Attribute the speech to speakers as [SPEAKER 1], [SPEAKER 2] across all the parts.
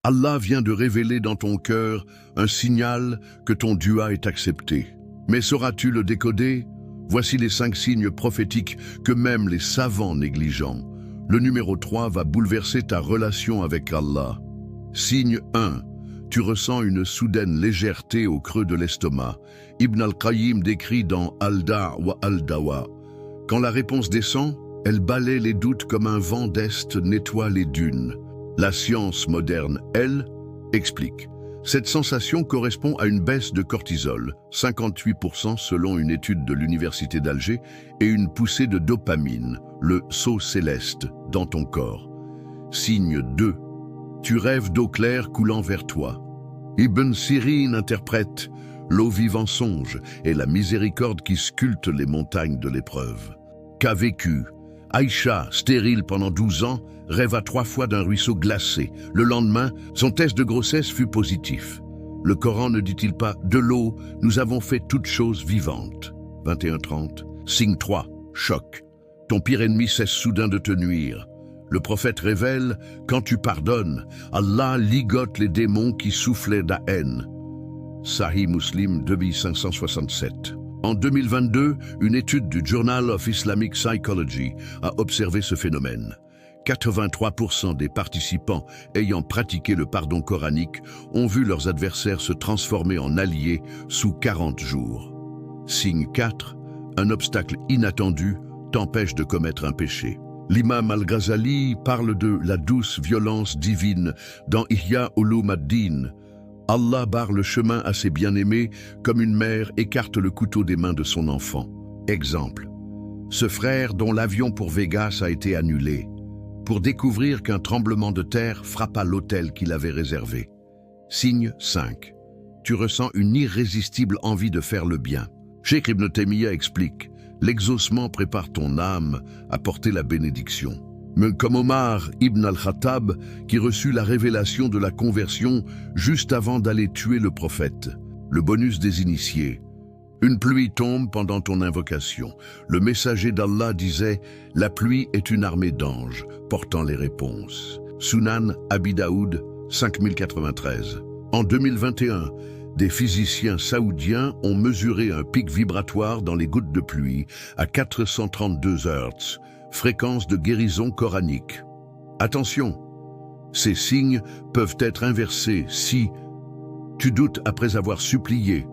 [SPEAKER 1] Allah vient de révéler dans ton cœur un signal que ton dua est accepté. Mais sauras-tu le décoder? Voici les 5 signes prophétiques que même les savants négligent. Le numéro 3 va bouleverser ta relation avec Allah. Signe 1. Tu ressens une soudaine légèreté au creux de l'estomac. Ibn al-Qayyim décrit dans Al-Da' wa Al-Dawa. Quand la réponse descend, elle balaie les doutes comme un vent d'est nettoie les dunes. La science moderne, elle, explique. Cette sensation correspond à une baisse de cortisol, 58% selon une étude de l'Université d'Alger, et une poussée de dopamine, le sceau céleste, dans ton corps. Signe 2. Tu rêves d'eau claire coulant vers toi. Ibn Sirin interprète « L'eau vive en songe et la miséricorde qui sculpte les montagnes de l'épreuve ». Qu'a vécu Aïcha, stérile pendant 12 ans, rêva 3 fois d'un ruisseau glacé. Le lendemain, son test de grossesse fut positif. Le Coran ne dit-il pas « De l'eau, nous avons fait toutes choses vivantes » 21:30. Signe 3. Choc. Ton pire ennemi cesse soudain de te nuire. Le prophète révèle « Quand tu pardonnes, Allah ligote les démons qui soufflaient la haine » Sahih Muslim 2567. En 2022, une étude du Journal of Islamic Psychology a observé ce phénomène. 83% des participants ayant pratiqué le pardon coranique ont vu leurs adversaires se transformer en alliés sous 40 jours. Signe 4. Un obstacle inattendu t'empêche de commettre un péché. L'imam Al-Ghazali parle de la douce violence divine dans Ihya Ulum ad-Din. Allah barre le chemin à ses bien-aimés comme une mère écarte le couteau des mains de son enfant. Exemple. Ce frère dont l'avion pour Vegas a été annulé, pour découvrir qu'un tremblement de terre frappa l'hôtel qu'il avait réservé. Signe 5. Tu ressens une irrésistible envie de faire le bien. Cheikh Ibn Taymiyyah explique. L'exaucement prépare ton âme à porter la bénédiction. Mais comme Omar ibn al-Khattab, qui reçut la révélation de la conversion juste avant d'aller tuer le prophète. Le bonus des initiés. Une pluie tombe pendant ton invocation. Le messager d'Allah disait « La pluie est une armée d'anges, portant les réponses. » Sunan Abi Daoud, 5093. En 2021, des physiciens saoudiens ont mesuré un pic vibratoire dans les gouttes de pluie à 432 Hz, fréquence de guérison coranique. Attention, ces signes peuvent être inversés si tu doutes après avoir supplié,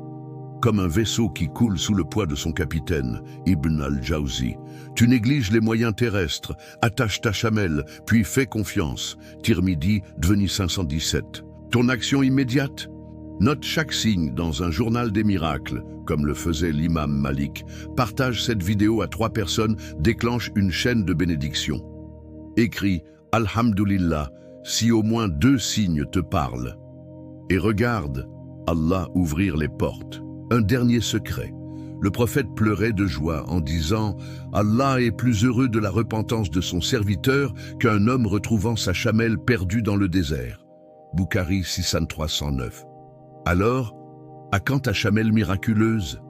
[SPEAKER 1] comme un vaisseau qui coule sous le poids de son capitaine, Ibn al-Jawzi. Tu négliges les moyens terrestres, attache ta chamelle, puis fais confiance. Tirmidhi, Deveni 517. Ton action immédiate? Note chaque signe dans un journal des miracles, comme le faisait l'imam Malik. Partage cette vidéo à 3 personnes, déclenche une chaîne de bénédiction. Écris « Alhamdulillah » si au moins 2 signes te parlent. Et regarde Allah ouvrir les portes. Un dernier secret. Le prophète pleurait de joie en disant « Allah est plus heureux de la repentance de son serviteur qu'un homme retrouvant sa chamelle perdue dans le désert. » Bukhari 6309. Alors, à quand ta chamelle miraculeuse?